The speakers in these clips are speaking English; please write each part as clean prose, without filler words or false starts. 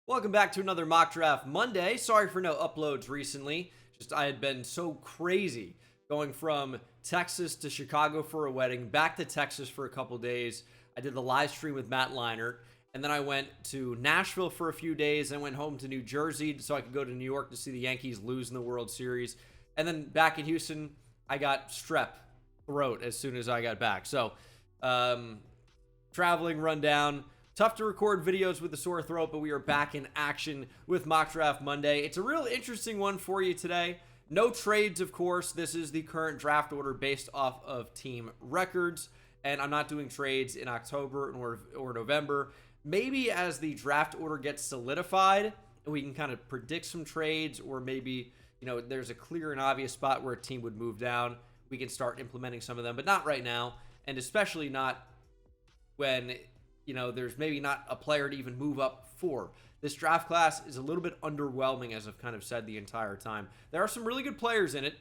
Welcome back to another Mock Draft Monday. Sorry for no uploads recently. I had been so crazy going from Texas to Chicago for a wedding, back to Texas for a couple days. I did the live stream with Matt Leinart, and then I went to Nashville for a few days and went home to New Jersey so I could go to New York to see the Yankees lose in the World Series. And then back in Houston, I got strep throat as soon as I got back. So, traveling rundown. Tough to record videos with a sore throat, but we are back in action with Mock Draft Monday. It's a real interesting one for you today. No trades, of course. This is the current draft order based off of team records, and I'm not doing trades in October or November. Maybe as the draft order gets solidified, we can kind of predict some trades, or maybe, there's a clear and obvious spot where a team would move down. We can start implementing some of them, but not right now, and especially not when there's maybe not a player to even move up for. This draft class is a little bit underwhelming, as I've kind of said the entire time. There are some really good players in it,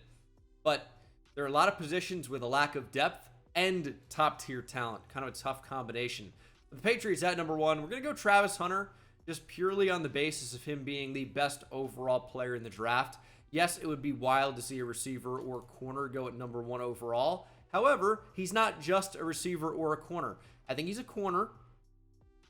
but there are a lot of positions with a lack of depth and top-tier talent. Kind of a tough combination. The Patriots at number 1. We're going to go Travis Hunter, just purely on the basis of him being the best overall player in the draft. Yes, it would be wild to see a receiver or corner go at number 1 overall. However, he's not just a receiver or a corner. I think he's a corner.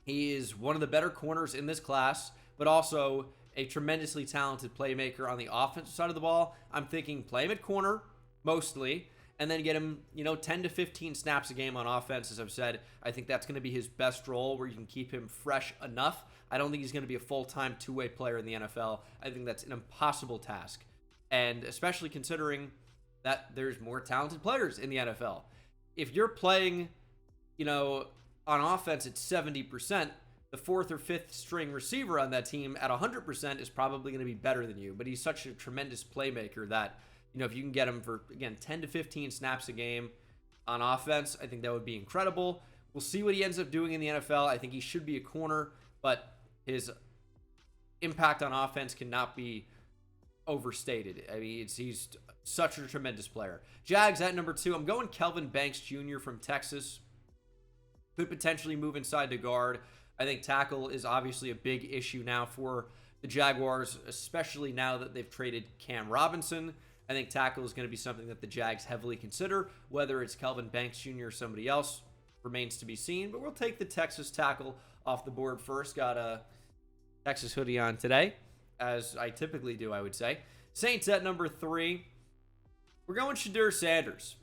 He is one of the better corners in this class, but also a tremendously talented playmaker on the offensive side of the ball. I'm thinking play him at corner, mostly, and then get him, 10 to 15 snaps a game on offense, as I've said. I think that's going to be his best role, where you can keep him fresh enough. I don't think he's going to be a full-time two-way player in the NFL. I think that's an impossible task, and especially considering that there's more talented players in the NFL. If you're playing, on offense at 70%, the 4th or 5th string receiver on that team at 100% is probably going to be better than you. But he's such a tremendous playmaker that, if you can get him for, again, 10 to 15 snaps a game on offense, I think that would be incredible. We'll see what he ends up doing in the NFL. I think he should be a corner, but his impact on offense cannot be overstated. I mean, he's such a tremendous player. Jags at number 2. I'm going Kelvin Banks Jr. from Texas. Could potentially move inside to guard. I think tackle is obviously a big issue now for the Jaguars, especially now that they've traded Cam Robinson. I think tackle is going to be something that the Jags heavily consider. Whether it's Kelvin Banks Jr. or somebody else remains to be seen, but we'll take the Texas tackle off the board first. Got a Texas hoodie on today, as I typically do, I would say. Saints at number 3. We're going Shedeur Sanders.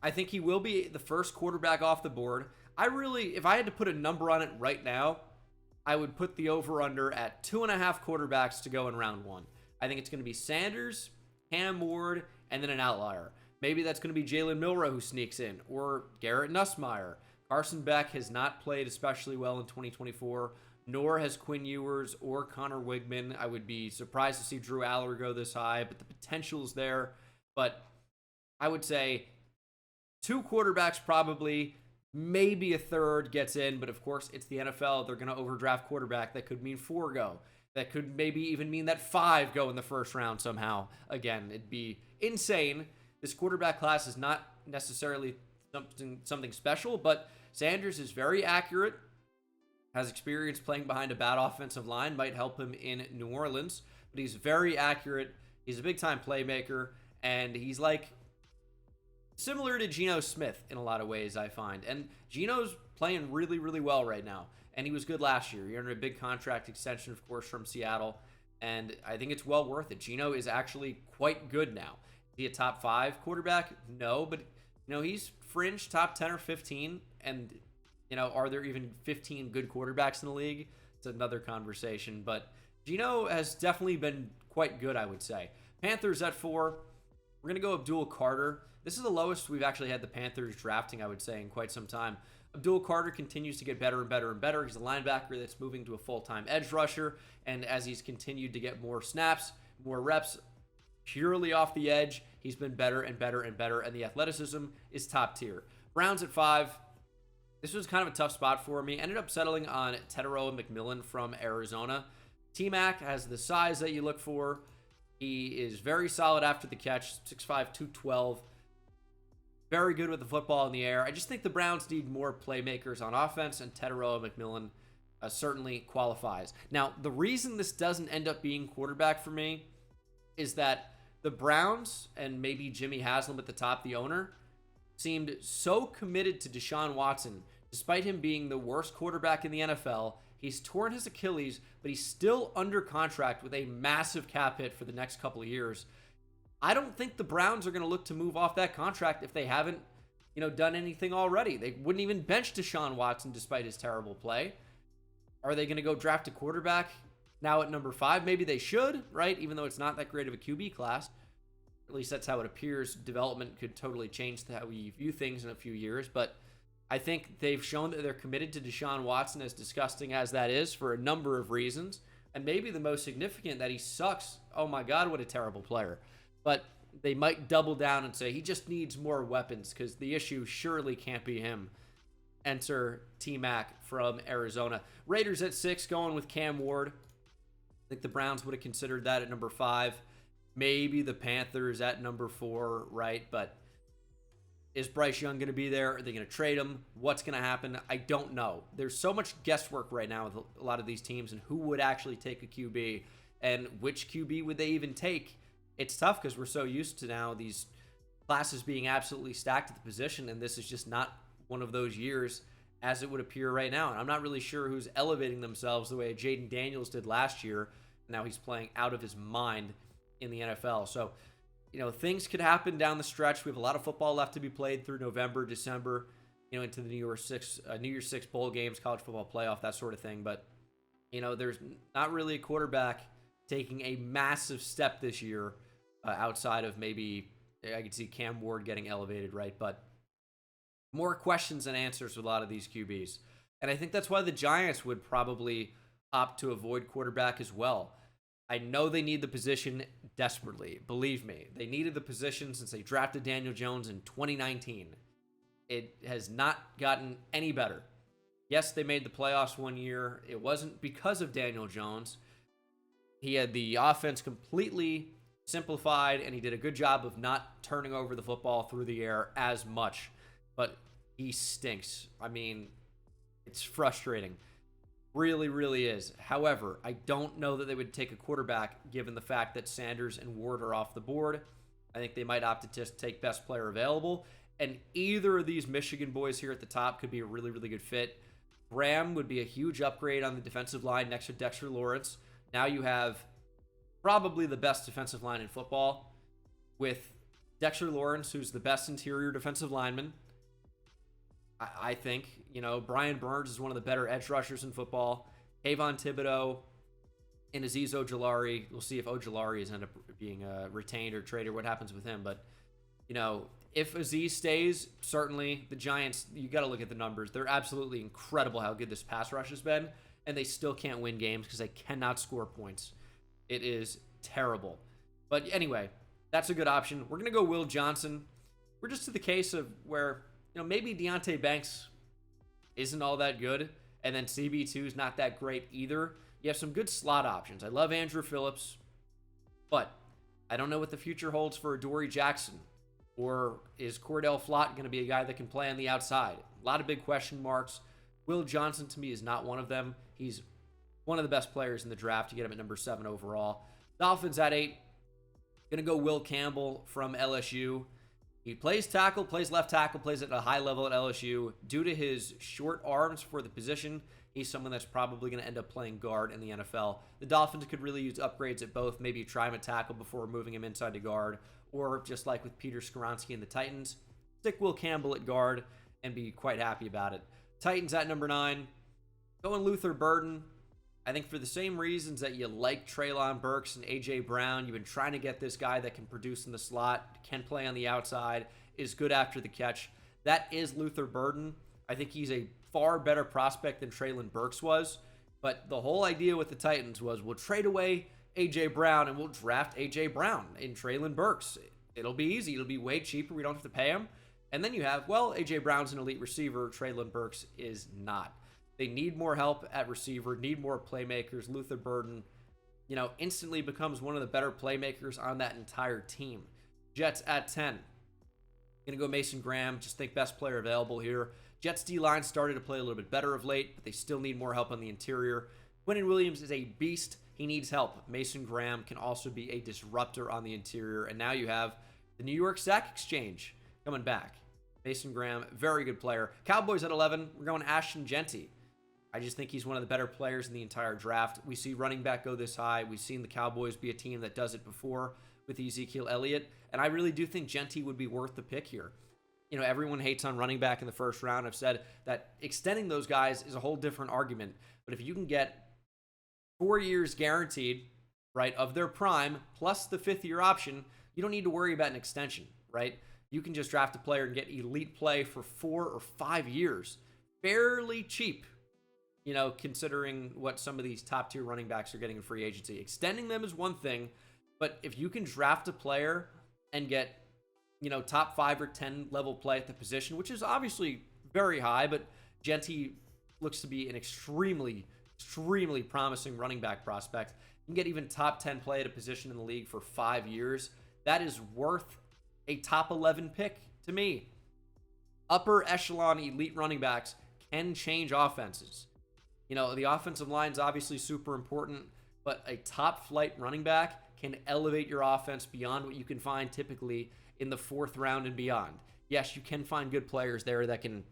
I think he will be the first quarterback off the board. If I had to put a number on it right now, I would put the over-under at 2.5 quarterbacks to go in round 1. I think it's going to be Sanders, Cam Ward, and then an outlier. Maybe that's going to be Jalen Milroe who sneaks in, or Garrett Nussmeier. Carson Beck has not played especially well in 2024, nor has Quinn Ewers or Connor Wigman. I would be surprised to see Drew Aller go this high, but the potential is there. But I would say 2 quarterbacks probably. Maybe a third gets in, but of course, it's the NFL. They're going to overdraft quarterback. That could mean 4 go. That could maybe even mean that 5 go in the first round somehow. Again, it'd be insane. This quarterback class is not necessarily something special, but Sanders is very accurate, has experience playing behind a bad offensive line, might help him in New Orleans, but he's very accurate. He's a big-time playmaker, and he's similar to Geno Smith in a lot of ways, I find. And Geno's playing really, really well right now. And he was good last year. He earned a big contract extension, of course, from Seattle. And I think it's well worth it. Geno is actually quite good now. Is he a top 5 quarterback? No, but, he's fringe top 10 or 15. And, are there even 15 good quarterbacks in the league? It's another conversation. But Geno has definitely been quite good, I would say. Panthers at 4. We're going to go Abdul Carter. This is the lowest we've actually had the Panthers drafting, I would say, in quite some time. Abdul Carter continues to get better and better and better. He's a linebacker that's moving to a full-time edge rusher, and as he's continued to get more snaps, more reps, purely off the edge, he's been better and better and better, and the athleticism is top tier. Browns at 5. This was kind of a tough spot for me. Ended up settling on Tedero McMillan from Arizona. T-Mac has the size that you look for. He is very solid after the catch, 6'5", 212. Very good with the football in the air. I just think the Browns need more playmakers on offense, and Tedero McMillan certainly qualifies. Now, the reason this doesn't end up being quarterback for me is that the Browns and maybe Jimmy Haslam at the top, the owner, seemed so committed to Deshaun Watson, despite him being the worst quarterback in the NFL. He's torn his Achilles, but he's still under contract with a massive cap hit for the next couple of years. I don't think the Browns are going to look to move off that contract if they haven't, done anything already. They wouldn't even bench Deshaun Watson despite his terrible play. Are they going to go draft a quarterback now at number 5? Maybe they should, right? Even though it's not that great of a QB class. At least that's how it appears. Development could totally change how we view things in a few years. But I think they've shown that they're committed to Deshaun Watson, as disgusting as that is, for a number of reasons. And maybe the most significant, that he sucks. Oh my God, what a terrible player. But they might double down and say he just needs more weapons, because the issue surely can't be him. Enter T-Mac from Arizona. Raiders at 6, going with Cam Ward. I think the Browns would have considered that at number 5. Maybe the Panthers at number 4, right? But is Bryce Young going to be there? Are they going to trade him? What's going to happen? I don't know. There's so much guesswork right now with a lot of these teams, and who would actually take a QB, and which QB would they even take? It's tough because we're so used to now these classes being absolutely stacked at the position, and this is just not one of those years as it would appear right now. And I'm not really sure who's elevating themselves the way Jaden Daniels did last year. Now he's playing out of his mind in the NFL. So, things could happen down the stretch. We have a lot of football left to be played through November, December, into the New Year's Six bowl games, college football playoff, that sort of thing. But, there's not really a quarterback taking a massive step this year outside of maybe I could see Cam Ward getting elevated, right? But more questions than answers with a lot of these QBs. And I think that's why the Giants would probably opt to avoid quarterback as well. I know they need the position desperately. Believe me, they needed the position since they drafted Daniel Jones in 2019. It has not gotten any better. Yes, they made the playoffs one year. It wasn't because of Daniel Jones. He had the offense completely simplified, and he did a good job of not turning over the football through the air as much. But he stinks. I mean, it's frustrating. Really, really is. However, I don't know that they would take a quarterback given the fact that Sanders and Ward are off the board. I think they might opt to just take best player available. And either of these Michigan boys here at the top could be a really, really good fit. Graham would be a huge upgrade on the defensive line next to Dexter Lawrence. Now you have probably the best defensive line in football with Dexter Lawrence, who's the best interior defensive lineman. I think, Brian Burns is one of the better edge rushers in football. Kayvon Thibodeau and Azeez Ojulari. We'll see if Ojulari is end up being retained or traded, what happens with him. But, if Azeez stays, certainly the Giants, you got to look at the numbers. They're absolutely incredible how good this pass rush has been, and they still can't win games because they cannot score points. It is terrible. But anyway, that's a good option. We're going to go Will Johnson. We're just to the case of where, maybe Deonte Banks isn't all that good, and then CB2 is not that great either. You have some good slot options. I love Andrew Phillips, but I don't know what the future holds for Adoree Jackson. Or is Cordell Flott going to be a guy that can play on the outside? A lot of big question marks. Will Johnson, to me, is not one of them. He's one of the best players in the draft. You get him at number 7 overall. Dolphins at 8. Going to go Will Campbell from LSU. He plays tackle, plays left tackle, plays at a high level at LSU. Due to his short arms for the position, he's someone that's probably going to end up playing guard in the NFL. The Dolphins could really use upgrades at both. Maybe try him at tackle before moving him inside to guard. Or just like with Peter Skoronski and the Titans, stick Will Campbell at guard and be quite happy about it. Titans at number 9. Going Luther Burden. I think for the same reasons that you like Treylon Burks and A.J. Brown, you've been trying to get this guy that can produce in the slot, can play on the outside, is good after the catch. That is Luther Burden. I think he's a far better prospect than Treylon Burks was. But the whole idea with the Titans was we'll trade away A.J. Brown and we'll draft A.J. Brown in Treylon Burks. It'll be easy. It'll be way cheaper. We don't have to pay him. And then you have, A.J. Brown's an elite receiver. Treylon Burks is not. They need more help at receiver, need more playmakers. Luther Burden, instantly becomes one of the better playmakers on that entire team. Jets at 10. Going to go Mason Graham. Just think best player available here. Jets D-line started to play a little bit better of late, but they still need more help on the interior. Quinnen Williams is a beast. He needs help. Mason Graham can also be a disruptor on the interior. And now you have the New York Sack Exchange coming back. Mason Graham, very good player. Cowboys at 11, we're going Ashton Jeanty. I just think he's one of the better players in the entire draft. We see running back go this high. We've seen the Cowboys be a team that does it before with Ezekiel Elliott. And I really do think Jeanty would be worth the pick here. You know, everyone hates on running back in the first round. I've said that extending those guys is a whole different argument. But if you can get 4 years guaranteed, right, of their prime, plus the 5th-year option, you don't need to worry about an extension, right? You can just draft a player and get elite play for 4 or 5 years. Fairly cheap, you know, considering what some of these top-tier running backs are getting in free agency. Extending them is one thing, but if you can draft a player and get, you know, top 5 or 10 level play at the position, which is obviously very high, but Jeanty looks to be an extremely promising running back prospect. You can get even top 10 play at a position in the league for 5 years. That is worth a top 11 pick to me. Upper echelon elite running backs can change offenses. You know, the offensive line is obviously super important, but a top flight running back can elevate your offense beyond what you can find typically in the 4th round and beyond. Yes, you can find good players there that can,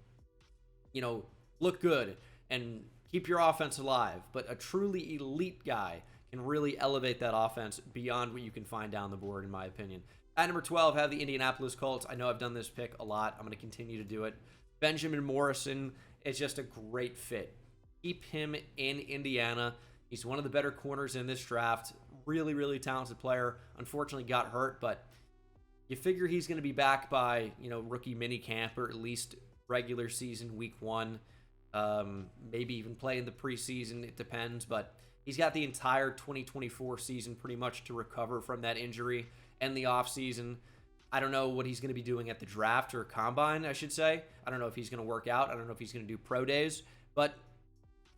you know, look good and keep your offense alive, but a truly elite guy can really elevate that offense beyond what you can find down the board, in my opinion. At number 12, have the Indianapolis Colts. I know I've done this pick a lot. I'm going to continue to do it. Benjamin Morrison is just a great fit. Keep him in Indiana. He's one of the better corners in this draft. Really talented player. Unfortunately got hurt, but you figure he's going to be back by, you know, rookie mini camp or at least regular season week 1. Maybe even play in the preseason. It depends, but he's got the entire 2024 season pretty much to recover from that injury and the offseason. I don't know what he's going to be doing at the draft or combine, I should say. I don't know if he's going to work out. I don't know if he's going to do pro days, but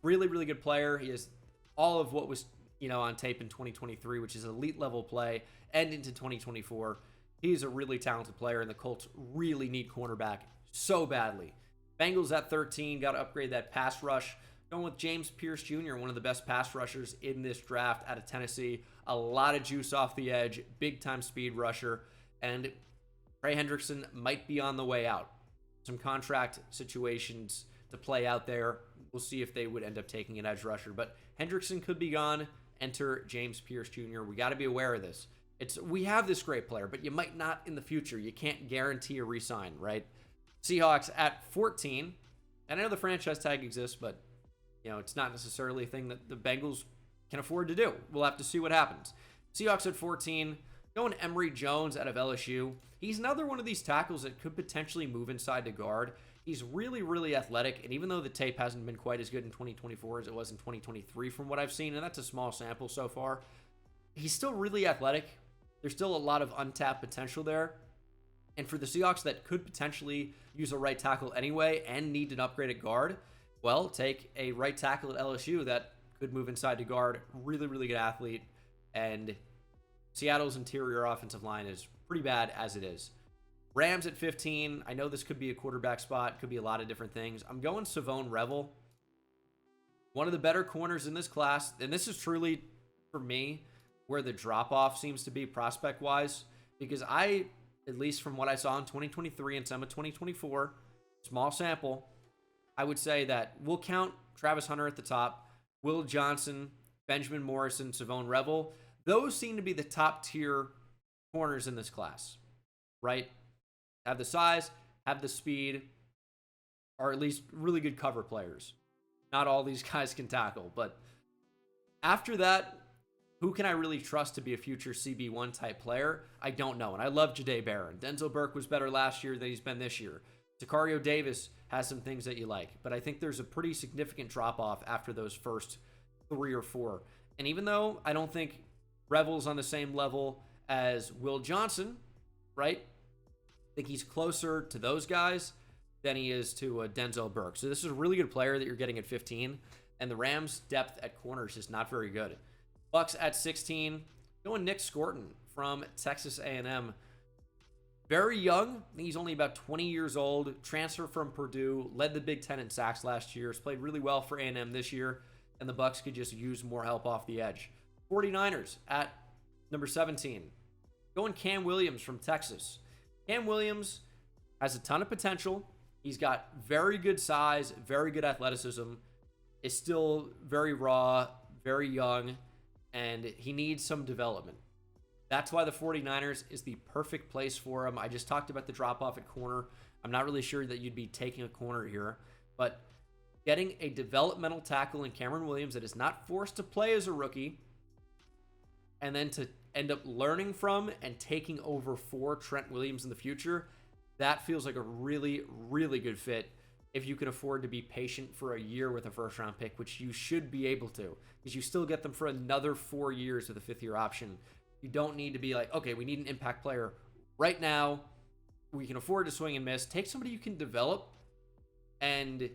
really good player. He has all of what was, you know, on tape in 2023, which is elite level play, and into 2024. He's a really talented player, and the Colts really need cornerback so badly. Bengals at 13, got to upgrade that pass rush. Going with James Pierce Jr., one of the best pass rushers in this draft out of Tennessee. A lot of juice off the edge, big-time speed rusher. And Trey Hendrickson might be on the way out. Some contract situations to play out there. We'll see if they would end up taking an edge rusher. But Hendrickson could be gone. Enter James Pierce Jr. We got to be aware of this. We have this great player, but you might not in the future. You can't guarantee a re-sign, right? Seahawks at 14. And I know the franchise tag exists, but you know, it's not necessarily a thing that the Bengals can afford to do. We'll have to see what happens. Seahawks at 14. Going Emory Jones out of LSU. He's another one of these tackles that could potentially move inside to guard. He's really athletic, and even though the tape hasn't been quite as good in 2024 as it was in 2023 from what I've seen, and that's a small sample so far, he's still really athletic. There's still a lot of untapped potential there. And for the Seahawks that could potentially use a right tackle anyway and need an upgraded guard, well, take a right tackle at LSU that could move inside to guard. Really good athlete. And Seattle's interior offensive line is pretty bad as it is. Rams at 15. I know this could be a quarterback spot. Could be a lot of different things. I'm going Savone Revel. One of the better corners in this class. And this is truly, for me, where the drop-off seems to be prospect-wise. Because at least from what I saw in 2023 and some of 2024, small sample, I would say that we'll count Travis Hunter at the top, Will Johnson, Benjamin Morrison, Savone Revel. Those seem to be the top tier corners in this class, right? Have the size, have the speed, or at least really good cover players. Not all these guys can tackle, but after that, who can I really trust to be a future CB1 type player? I don't know, and I love Jahdae Barron. Denzel Burke was better last year than he's been this year. Sicario Davis has some things that you like, but I think there's a pretty significant drop-off after those first 3 or 4. And even though I don't think Revel's on the same level as Will Johnson, right? I think he's closer to those guys than he is to Denzel Burke. So this is a really good player that you're getting at 15, and the Rams' depth at corners is not very good. Bucks at 16, going Nick Scorton from Texas A&M. Very young. I think he's only about 20 years old. Transfer from Purdue. Led the Big Ten in sacks last year. Has played really well for A&M this year. And the Bucs could just use more help off the edge. 49ers at number 17. Going Cam Williams from Texas. Cam Williams has a ton of potential. He's got very good size, very good athleticism. Is still very raw, very young, and he needs some development. That's why the 49ers is the perfect place for him. I just talked about the drop-off at corner. I'm not really sure that you'd be taking a corner here, but getting a developmental tackle in Cameron Williams that is not forced to play as a rookie, and then to end up learning from and taking over for Trent Williams in the future, that feels like a really, really good fit if you can afford to be patient for a year with a first-round pick, which you should be able to, because you still get them for another 4 years with a fifth-year option. You don't need to be like, okay, we need an impact player right now. We can afford to swing and miss. Take somebody you can develop and,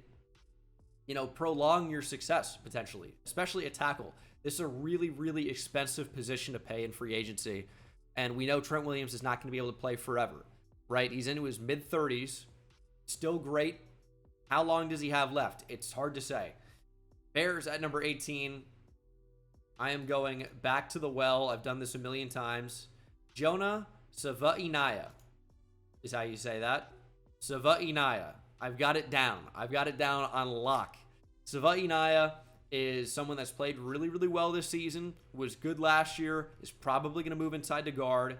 prolong your success potentially, especially a tackle. This is a really, really expensive position to pay in free agency. And we know Trent Williams is not going to be able to play forever, right? He's into his mid-30s, still great. How long does he have left? It's hard to say. Bears at number 18. I am going back to the well. I've done this a million times. Jonah Savaiinaea is how you say that. Savaiinaea. I've got it down. I've got it down on lock. Savaiinaea is someone that's played really, really well this season, was good last year, is probably going to move inside to guard.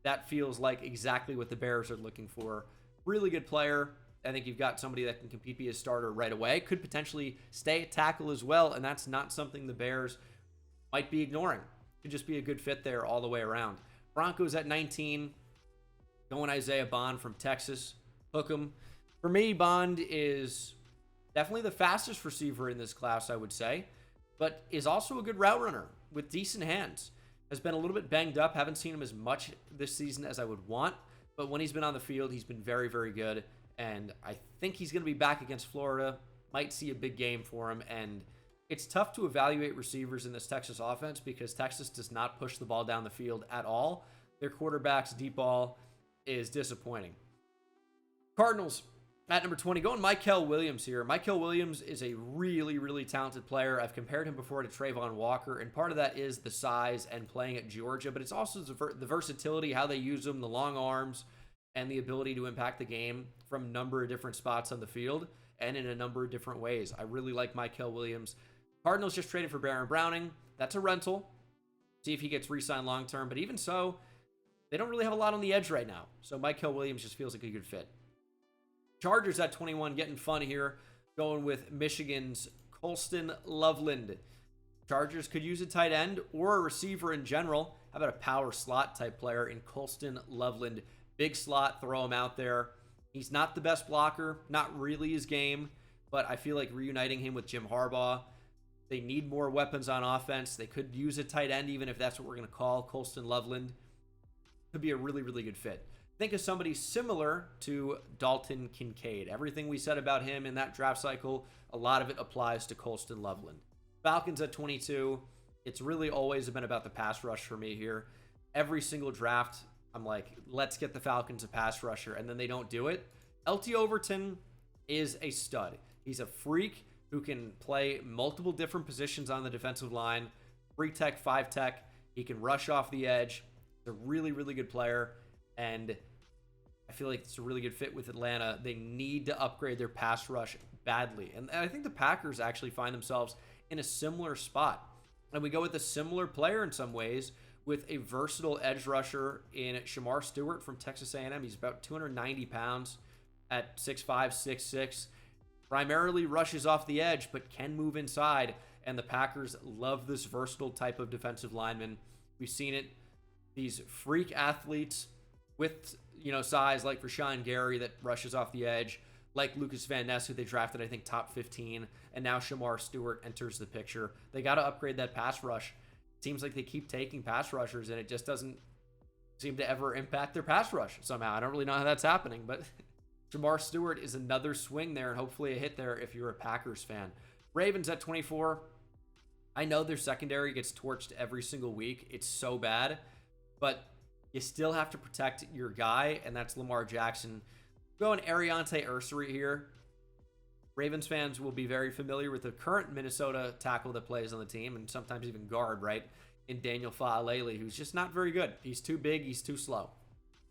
That feels like exactly what the Bears are looking for. Really good player. I think you've got somebody that can compete, be a starter right away. Could potentially stay at tackle as well, and that's not something the Bears might be ignoring. Could just be a good fit there all the way around. Broncos at 19. Going Isaiah Bond from Texas. Hook 'em. For me, Bond is definitely the fastest receiver in this class, I would say, but is also a good route runner with decent hands. Has been a little bit banged up. Haven't seen him as much this season as I would want, but when he's been on the field, he's been very, very good. And I think he's going to be back against Florida. Might see a big game for him. And it's tough to evaluate receivers in this Texas offense because Texas does not push the ball down the field at all. Their quarterback's deep ball is disappointing. Cardinals at number 20. Going Mykel Williams here. Mykel Williams is a really, really talented player. I've compared him before to Trayvon Walker. And part of that is the size and playing at Georgia. But it's also the versatility, how they use him, the long arms, and the ability to impact the game from a number of different spots on the field and in a number of different ways. I really like Mykel Williams. Cardinals just traded for Baron Browning. That's a rental. See if he gets re-signed long-term. But even so, they don't really have a lot on the edge right now. So Mykel Williams just feels like a good fit. Chargers at 21, getting fun here. Going with Michigan's Colston Loveland. Chargers could use a tight end or a receiver in general. How about a power slot type player in Colston Loveland? Big slot, throw him out there. He's not the best blocker, not really his game, but I feel like reuniting him with Jim Harbaugh. They need more weapons on offense. They could use a tight end, even if that's what we're going to call Colston Loveland. Could be a really, really good fit. Think of somebody similar to Dalton Kincaid. Everything we said about him in that draft cycle, a lot of it applies to Colston Loveland. Falcons at 22. It's really always been about the pass rush for me here. Every single draft, I'm like, let's get the Falcons a pass rusher, and then they don't do it. LT Overton is a stud. He's a freak who can play multiple different positions on the defensive line. 3-tech, 5-tech. He can rush off the edge. He's a really, really good player, and I feel like it's a really good fit with Atlanta. They need to upgrade their pass rush badly, and I think the Packers actually find themselves in a similar spot. And we go with a similar player in some ways, with a versatile edge rusher in Shedeur Stewart from Texas A&M. He's about 290 pounds at 6'5", 6'6". Primarily rushes off the edge, but can move inside. And the Packers love this versatile type of defensive lineman. We've seen it. These freak athletes with, size like Rashawn Gary that rushes off the edge, like Lucas Van Ness, who they drafted, I think, top 15. And now Shedeur Stewart enters the picture. They got to upgrade that pass rush. Seems like they keep taking pass rushers, and it just doesn't seem to ever impact their pass rush somehow. I don't really know how that's happening, but Shedeur Stewart is another swing there, and hopefully a hit there if you're a Packers fan. Ravens at 24. I know their secondary gets torched every single week. It's so bad, but you still have to protect your guy, and that's Lamar Jackson. Going Ariante Ursery here. Ravens fans will be very familiar with the current Minnesota tackle that plays on the team, and sometimes even guard, right, in Daniel Faalele, who's just not very good. He's too big, he's too slow.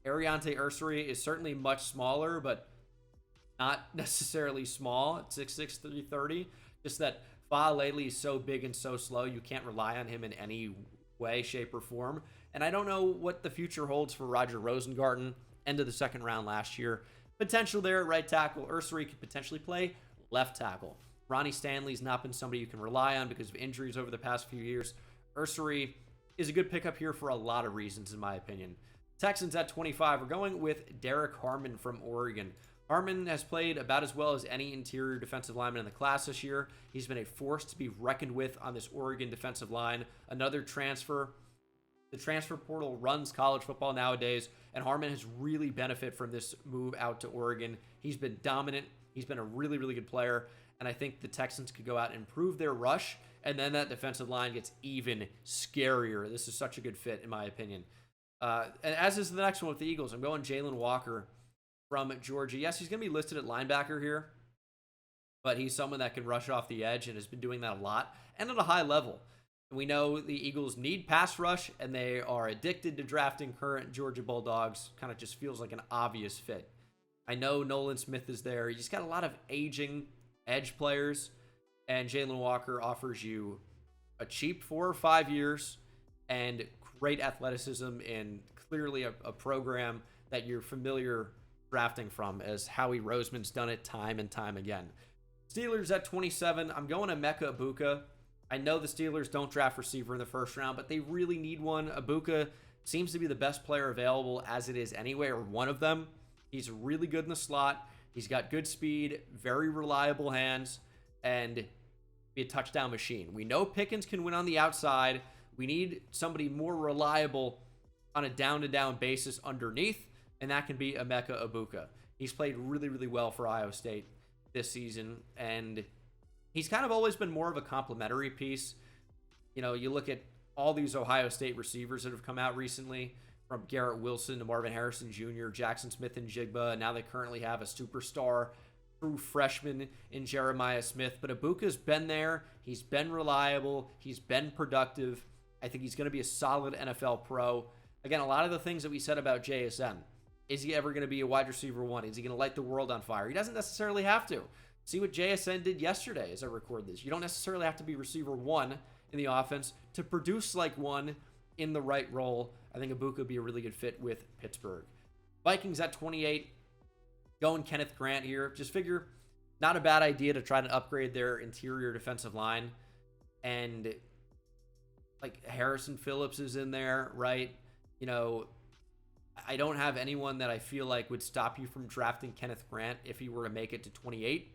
Ariante Ursery is certainly much smaller, but not necessarily small at 6'6", 330. Just that Faalele is so big and so slow, you can't rely on him in any way, shape, or form. And I don't know what the future holds for Roger Rosengarten. End of the second round last year. Potential there at right tackle. Ursery could potentially play left tackle. Ronnie Stanley's not been somebody you can rely on because of injuries over the past few years. Ursery is a good pickup here for a lot of reasons, in my opinion. Texans at 25. We're going with Derek Harmon from Oregon. Harmon has played about as well as any interior defensive lineman in the class this year. He's been a force to be reckoned with on this Oregon defensive line. Another transfer. The transfer portal runs college football nowadays, and Harmon has really benefited from this move out to Oregon. He's been dominant. He's been a really, really good player, and I think the Texans could go out and improve their rush, and then that defensive line gets even scarier. This is such a good fit, in my opinion. And as is the next one with the Eagles, I'm going Jalen Walker from Georgia. Yes, he's going to be listed at linebacker here, but he's someone that can rush off the edge and has been doing that a lot and at a high level. We know the Eagles need pass rush, and they are addicted to drafting current Georgia Bulldogs. Kind of just feels like an obvious fit. I know Nolan Smith is there. You just got a lot of aging edge players, and Jalen Walker offers you a cheap 4 or 5 years and great athleticism and clearly a program that you're familiar drafting from, as Howie Roseman's done it time and time again. Steelers at 27. I'm going to Emeka Egbuka. I know the Steelers don't draft receiver in the first round, but they really need one. Egbuka seems to be the best player available as it is anyway, or one of them. He's really good in the slot. He's got good speed, very reliable hands, and be a touchdown machine. We know Pickens can win on the outside. We need somebody more reliable on a down-to-down basis underneath, and that can be Emeka Egbuka. He's played really, really well for Iowa State this season, and he's kind of always been more of a complimentary piece. You know, you look at all these Ohio State receivers that have come out recently, from Garrett Wilson to Marvin Harrison Jr., Jackson Smith and Jigba, and now they currently have a superstar true freshman in Jeremiah Smith. But Ibuka's been there. He's been reliable. He's been productive. I think he's going to be a solid NFL pro. Again, a lot of the things that we said about JSN. Is he ever going to be a wide receiver one? Is he going to light the world on fire? He doesn't necessarily have to. See what JSN did yesterday as I record this. You don't necessarily have to be receiver one in the offense to produce like one in the right role. I think Egbuka would be a really good fit with Pittsburgh. Vikings at 28. Going Kenneth Grant here. Just figure not a bad idea to try to upgrade their interior defensive line. And like Harrison Phillips is in there, right? You know, I don't have anyone that I feel like would stop you from drafting Kenneth Grant if he were to make it to 28.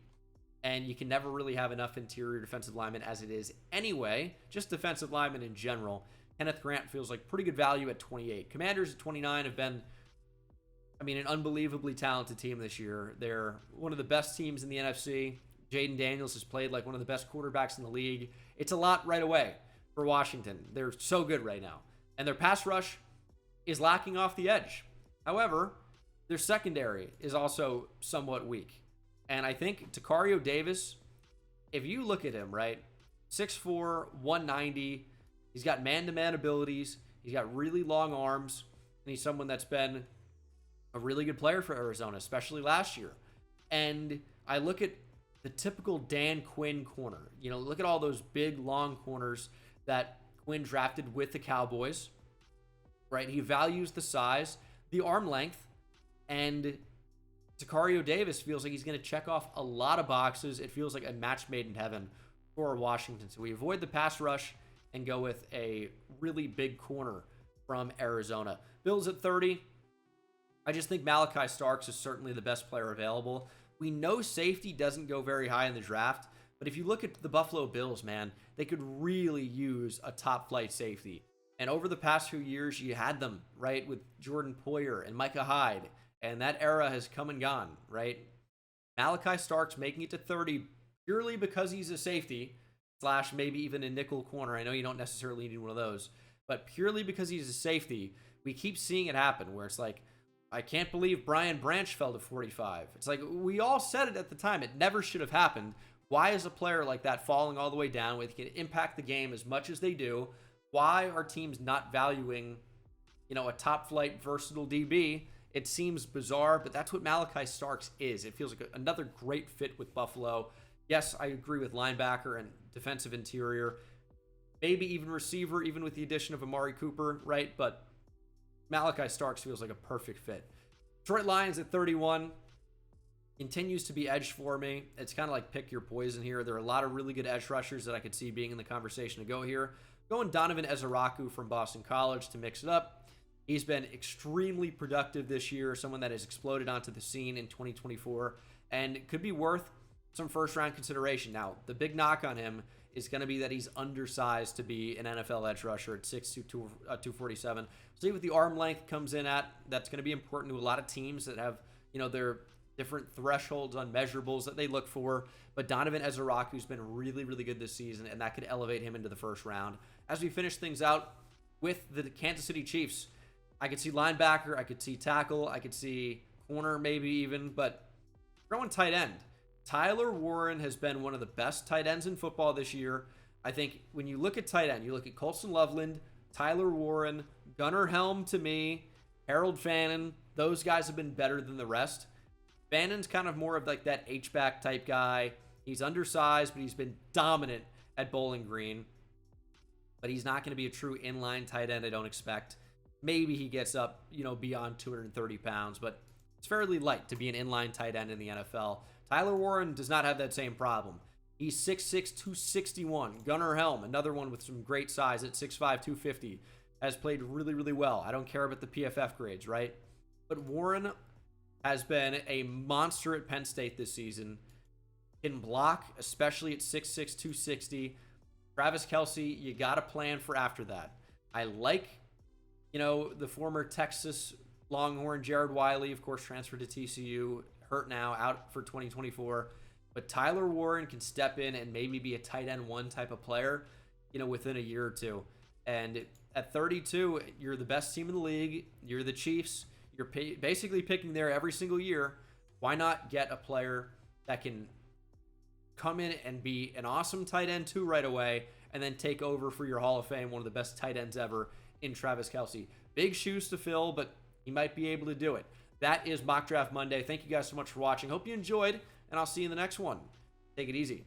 And you can never really have enough interior defensive linemen as it is anyway. Just defensive linemen in general. Kenneth Grant feels like pretty good value at 28. Commanders at 29 have been, an unbelievably talented team this year. They're one of the best teams in the NFC. Jaden Daniels has played like one of the best quarterbacks in the league. It's a lot right away for Washington. They're so good right now. And their pass rush is lacking off the edge. However, their secondary is also somewhat weak. And I think Tacario Davis, if you look at him, right, 6'4", 190, he's got man-to-man abilities, he's got really long arms, and he's someone that's been a really good player for Arizona, especially last year. And I look at the typical Dan Quinn corner. You know, look at all those big, long corners that Quinn drafted with the Cowboys, right? He values the size, the arm length, and Tacario Davis feels like he's going to check off a lot of boxes. It feels like a match made in heaven for Washington. So we avoid the pass rush and go with a really big corner from Arizona. Bills at 30. I just think Malachi Starks is certainly the best player available. We know safety doesn't go very high in the draft, but if you look at the Buffalo Bills, man, they could really use a top flight safety. And over the past few years, you had them, right, with Jordan Poyer and Micah Hyde. And that era has come and gone, right? Malachi Starks making it to 30 purely because he's a safety / maybe even a nickel corner. I know you don't necessarily need one of those. but purely because he's a safety, we keep seeing it happen where it's like, I can't believe Brian Branch fell to 45. It's like, we all said it at the time. It never should have happened. Why is a player like that falling all the way down when they can impact the game as much as they do? Why are teams not valuing, a top flight versatile DB? It seems bizarre, but that's what Malachi Starks is. It feels like another great fit with Buffalo. Yes, I agree with linebacker and defensive interior, maybe even receiver, even with the addition of Amari Cooper, right? But Malachi Starks feels like a perfect fit. Detroit Lions at 31 continues to be edge for me. It's kind of like pick your poison here. There are a lot of really good edge rushers that I could see being in the conversation to go here. Going Donovan Ezeraku from Boston College to mix it up. He's been extremely productive this year, someone that has exploded onto the scene in 2024, and it could be worth some first-round consideration. Now, the big knock on him is going to be that he's undersized to be an NFL edge rusher at 6'2", 247. See what the arm length comes in at. That's going to be important to a lot of teams that have, their different thresholds on measurables that they look for. But Donovan Ezeraku's been really, really good this season, and that could elevate him into the first round. As we finish things out with the Kansas City Chiefs, I could see linebacker, I could see tackle, I could see corner maybe even, but throwing tight end. Tyler Warren has been one of the best tight ends in football this year. I think when you look at tight end, you look at Colston Loveland, Tyler Warren, Gunnar Helm to me, Harold Fannin. Those guys have been better than the rest. Fannon's kind of more of like that H-back type guy. He's undersized, but he's been dominant at Bowling Green. But he's not going to be a true inline tight end, I don't expect. Maybe he gets up, beyond 230 pounds, but it's fairly light to be an inline tight end in the NFL. Tyler Warren does not have that same problem. He's 6'6", 261. Gunnar Helm, another one with some great size at 6'5", 250, has played really, really well. I don't care about the PFF grades, right? But Warren has been a monster at Penn State this season. Can block, especially at 6'6", 260. Travis Kelce, you got a plan for after that. I like, the former Texas Longhorn Jared Wiley, of course, transferred to TCU, hurt now, out for 2024. But Tyler Warren can step in and maybe be a tight end one type of player, within a year or two. And at 32, you're the best team in the league. You're the Chiefs. You're basically picking there every single year. Why not get a player that can come in and be an awesome tight end too right away, and then take over for your Hall of Fame, one of the best tight ends ever in Travis Kelce. Big shoes to fill, but he might be able to do it. That is Mock Draft Monday. Thank you guys so much for watching. Hope you enjoyed, and I'll see you in the next one. Take it easy.